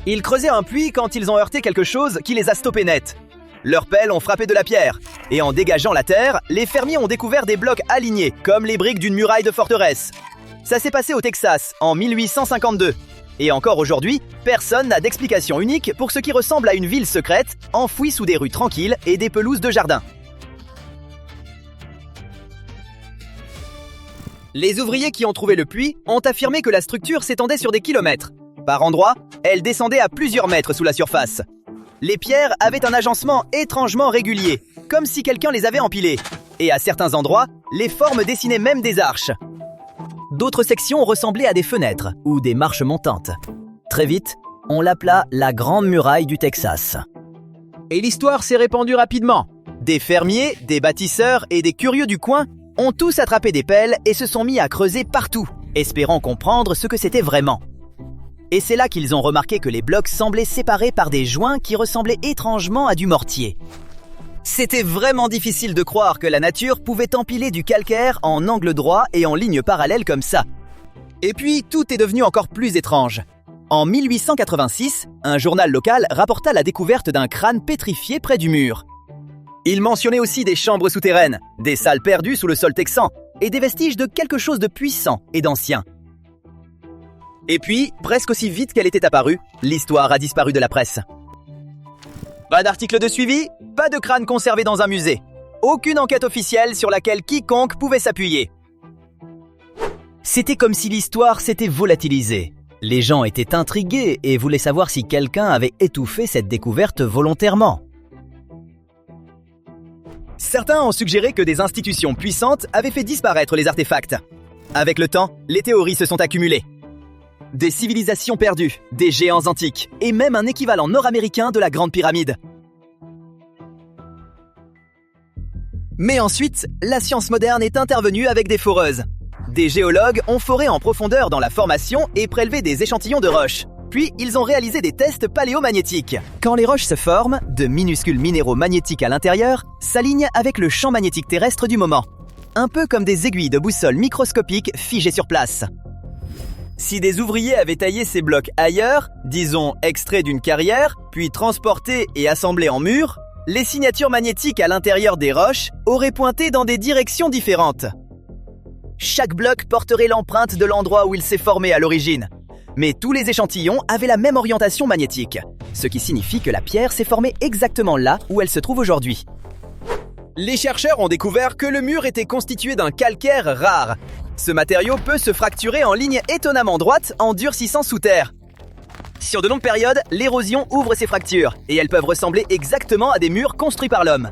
Ils creusaient un puits quand ils ont heurté quelque chose qui les a stoppés net. Leurs pelles ont frappé de la pierre, et en dégageant la terre, les fermiers ont découvert des blocs alignés, comme les briques d'une muraille de forteresse. Ça s'est passé au Texas, en 1852. Et encore aujourd'hui, personne n'a d'explication unique pour ce qui ressemble à une ville secrète, enfouie sous des rues tranquilles et des pelouses de jardin. Les ouvriers qui ont trouvé le puits ont affirmé que la structure s'étendait sur des kilomètres. Par endroits, elle descendait à plusieurs mètres sous la surface. Les pierres avaient un agencement étrangement régulier, comme si quelqu'un les avait empilées. Et à certains endroits, les formes dessinaient même des arches. D'autres sections ressemblaient à des fenêtres ou des marches montantes. Très vite, on l'appela la Grande Muraille du Texas. Et l'histoire s'est répandue rapidement. Des fermiers, des bâtisseurs et des curieux du coin ont tous attrapé des pelles et se sont mis à creuser partout, espérant comprendre ce que c'était vraiment. Et c'est là qu'ils ont remarqué que les blocs semblaient séparés par des joints qui ressemblaient étrangement à du mortier. C'était vraiment difficile de croire que la nature pouvait empiler du calcaire en angle droit et en ligne parallèle comme ça. Et puis, tout est devenu encore plus étrange. En 1886, un journal local rapporta la découverte d'un crâne pétrifié près du mur. Il mentionnait aussi des chambres souterraines, des salles perdues sous le sol texan et des vestiges de quelque chose de puissant et d'ancien. Et puis, presque aussi vite qu'elle était apparue, l'histoire a disparu de la presse. Pas d'article de suivi, pas de crâne conservé dans un musée. Aucune enquête officielle sur laquelle quiconque pouvait s'appuyer. C'était comme si l'histoire s'était volatilisée. Les gens étaient intrigués et voulaient savoir si quelqu'un avait étouffé cette découverte volontairement. Certains ont suggéré que des institutions puissantes avaient fait disparaître les artefacts. Avec le temps, les théories se sont accumulées. Des civilisations perdues, des géants antiques, et même un équivalent nord-américain de la Grande Pyramide. Mais ensuite, la science moderne est intervenue avec des foreuses. Des géologues ont foré en profondeur dans la formation et prélevé des échantillons de roches. Puis, ils ont réalisé des tests paléomagnétiques. Quand les roches se forment, de minuscules minéraux magnétiques à l'intérieur s'alignent avec le champ magnétique terrestre du moment. Un peu comme des aiguilles de boussole microscopiques figées sur place. Si des ouvriers avaient taillé ces blocs ailleurs, disons extraits d'une carrière, puis transportés et assemblés en murs, les signatures magnétiques à l'intérieur des roches auraient pointé dans des directions différentes. Chaque bloc porterait l'empreinte de l'endroit où il s'est formé à l'origine. Mais tous les échantillons avaient la même orientation magnétique, ce qui signifie que la pierre s'est formée exactement là où elle se trouve aujourd'hui. Les chercheurs ont découvert que le mur était constitué d'un calcaire rare. Ce matériau peut se fracturer en lignes étonnamment droites en durcissant sous terre. Sur de longues périodes, l'érosion ouvre ces fractures et elles peuvent ressembler exactement à des murs construits par l'homme.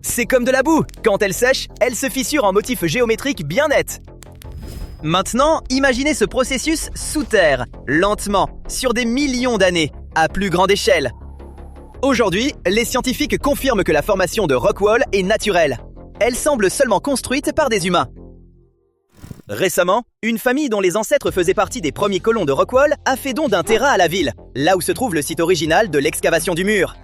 C'est comme de la boue, quand elle sèche, elle se fissure en motifs géométriques bien nets. Maintenant, imaginez ce processus sous terre, lentement, sur des millions d'années, à plus grande échelle. Aujourd'hui, les scientifiques confirment que la formation de Rockwall est naturelle. Elle semble seulement construite par des humains. Récemment, une famille dont les ancêtres faisaient partie des premiers colons de Rockwall a fait don d'un terrain à la ville, là où se trouve le site original de l'excavation du mur.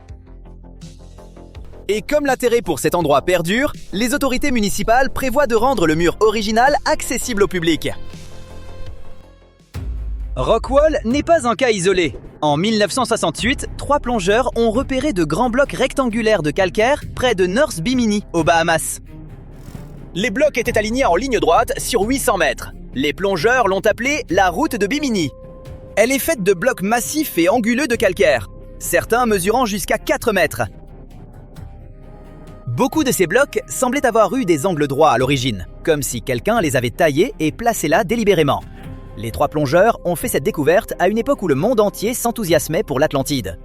Et comme l'intérêt pour cet endroit perdure, les autorités municipales prévoient de rendre le mur original accessible au public. Rockwall n'est pas un cas isolé. En 1968, 3 plongeurs ont repéré de grands blocs rectangulaires de calcaire près de North Bimini, aux Bahamas. Les blocs étaient alignés en ligne droite sur 800 mètres. Les plongeurs l'ont appelée la route de Bimini. Elle est faite de blocs massifs et anguleux de calcaire, certains mesurant jusqu'à 4 mètres. Beaucoup de ces blocs semblaient avoir eu des angles droits à l'origine, comme si quelqu'un les avait taillés et placés là délibérément. Les 3 plongeurs ont fait cette découverte à une époque où le monde entier s'enthousiasmait pour l'Atlantide.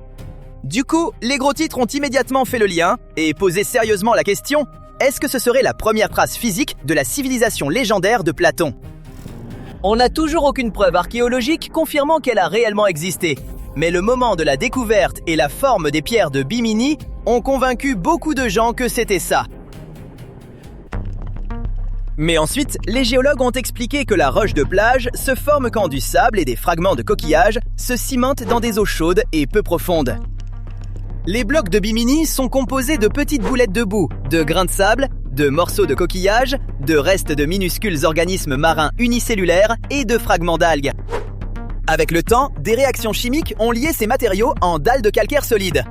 Du coup, les gros titres ont immédiatement fait le lien et posé sérieusement la question: est-ce que ce serait la première trace physique de la civilisation légendaire de Platon? On n'a toujours aucune preuve archéologique confirmant qu'elle a réellement existé, mais le moment de la découverte et la forme des pierres de Bimini ont convaincu beaucoup de gens que c'était ça. Mais ensuite, les géologues ont expliqué que la roche de plage se forme quand du sable et des fragments de coquillages se cimentent dans des eaux chaudes et peu profondes. Les blocs de Bimini sont composés de petites boulettes de boue, de grains de sable, de morceaux de coquillages, de restes de minuscules organismes marins unicellulaires et de fragments d'algues. Avec le temps, des réactions chimiques ont lié ces matériaux en dalles de calcaire solide.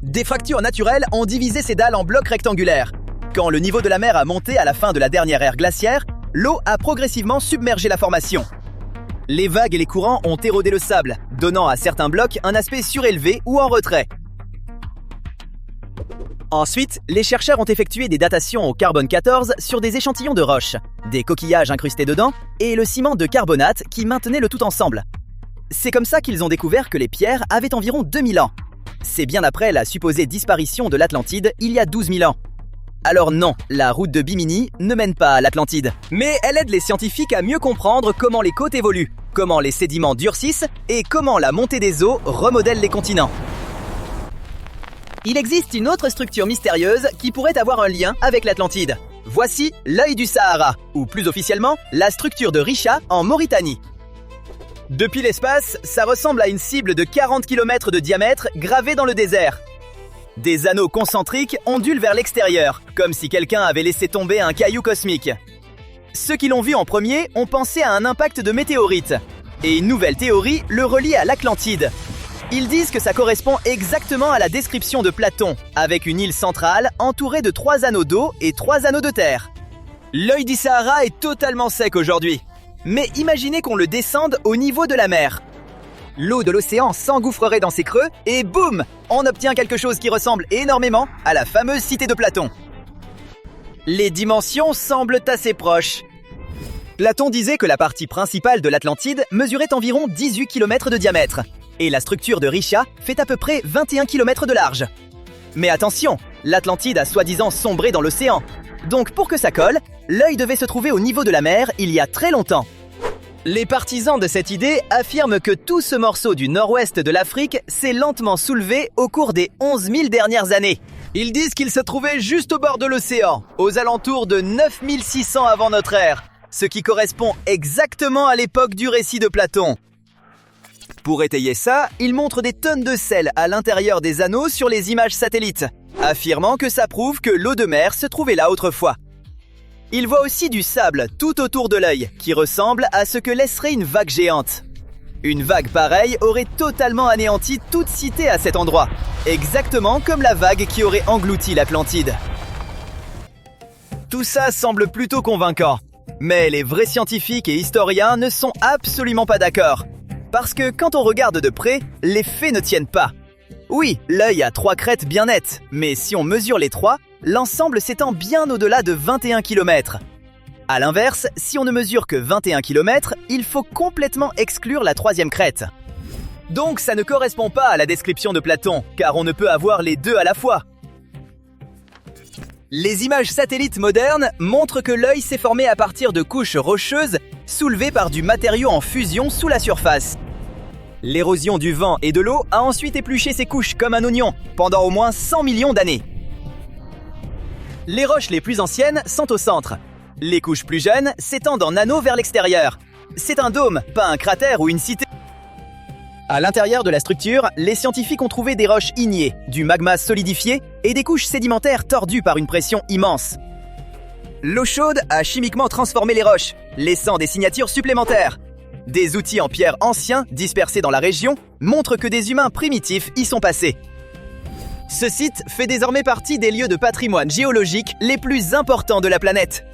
Des fractures naturelles ont divisé ces dalles en blocs rectangulaires. Quand le niveau de la mer a monté à la fin de la dernière ère glaciaire, l'eau a progressivement submergé la formation. Les vagues et les courants ont érodé le sable, donnant à certains blocs un aspect surélevé ou en retrait. Ensuite, les chercheurs ont effectué des datations au carbone 14 sur des échantillons de roches, des coquillages incrustés dedans et le ciment de carbonate qui maintenait le tout ensemble. C'est comme ça qu'ils ont découvert que les pierres avaient environ 2000 ans. C'est bien après la supposée disparition de l'Atlantide il y a 12 000 ans. Alors non, la route de Bimini ne mène pas à l'Atlantide. Mais elle aide les scientifiques à mieux comprendre comment les côtes évoluent, comment les sédiments durcissent et comment la montée des eaux remodèle les continents. Il existe une autre structure mystérieuse qui pourrait avoir un lien avec l'Atlantide. Voici l'œil du Sahara, ou plus officiellement, la structure de Risha en Mauritanie. Depuis l'espace, ça ressemble à une cible de 40 km de diamètre gravée dans le désert. Des anneaux concentriques ondulent vers l'extérieur, comme si quelqu'un avait laissé tomber un caillou cosmique. Ceux qui l'ont vu en premier ont pensé à un impact de météorite. Et une nouvelle théorie le relie à l'Atlantide. Ils disent que ça correspond exactement à la description de Platon, avec une île centrale entourée de 3 anneaux d'eau et 3 anneaux de terre. L'œil du Sahara est totalement sec aujourd'hui. Mais imaginez qu'on le descende au niveau de la mer. L'eau de l'océan s'engouffrerait dans ses creux et boum, on obtient quelque chose qui ressemble énormément à la fameuse cité de Platon. Les dimensions semblent assez proches. Platon disait que la partie principale de l'Atlantide mesurait environ 18 km de diamètre et la structure de Risha fait à peu près 21 km de large. Mais attention, l'Atlantide a soi-disant sombré dans l'océan. Donc pour que ça colle, l'œil devait se trouver au niveau de la mer il y a très longtemps. Les partisans de cette idée affirment que tout ce morceau du nord-ouest de l'Afrique s'est lentement soulevé au cours des 11 000 dernières années. Ils disent qu'il se trouvait juste au bord de l'océan, aux alentours de 9600 avant notre ère, ce qui correspond exactement à l'époque du récit de Platon. Pour étayer ça, ils montrent des tonnes de sel à l'intérieur des anneaux sur les images satellites, affirmant que ça prouve que l'eau de mer se trouvait là autrefois. Il voit aussi du sable tout autour de l'œil, qui ressemble à ce que laisserait une vague géante. Une vague pareille aurait totalement anéanti toute cité à cet endroit, exactement comme la vague qui aurait englouti l'Atlantide. Tout ça semble plutôt convaincant, mais les vrais scientifiques et historiens ne sont absolument pas d'accord. Parce que quand on regarde de près, les faits ne tiennent pas. Oui, l'œil a 3 crêtes bien nettes, mais si on mesure les 3, l'ensemble s'étend bien au-delà de 21 km. A l'inverse, si on ne mesure que 21 km, il faut complètement exclure la 3e crête. Donc ça ne correspond pas à la description de Platon, car on ne peut avoir les deux à la fois. Les images satellites modernes montrent que l'œil s'est formé à partir de couches rocheuses soulevées par du matériau en fusion sous la surface. L'érosion du vent et de l'eau a ensuite épluché ces couches comme un oignon pendant au moins 100 millions d'années. Les roches les plus anciennes sont au centre. Les couches plus jeunes s'étendent en anneaux vers l'extérieur. C'est un dôme, pas un cratère ou une cité. À l'intérieur de la structure, les scientifiques ont trouvé des roches ignées, du magma solidifié et des couches sédimentaires tordues par une pression immense. L'eau chaude a chimiquement transformé les roches, laissant des signatures supplémentaires. Des outils en pierre anciens dispersés dans la région montrent que des humains primitifs y sont passés. Ce site fait désormais partie des lieux de patrimoine géologique les plus importants de la planète.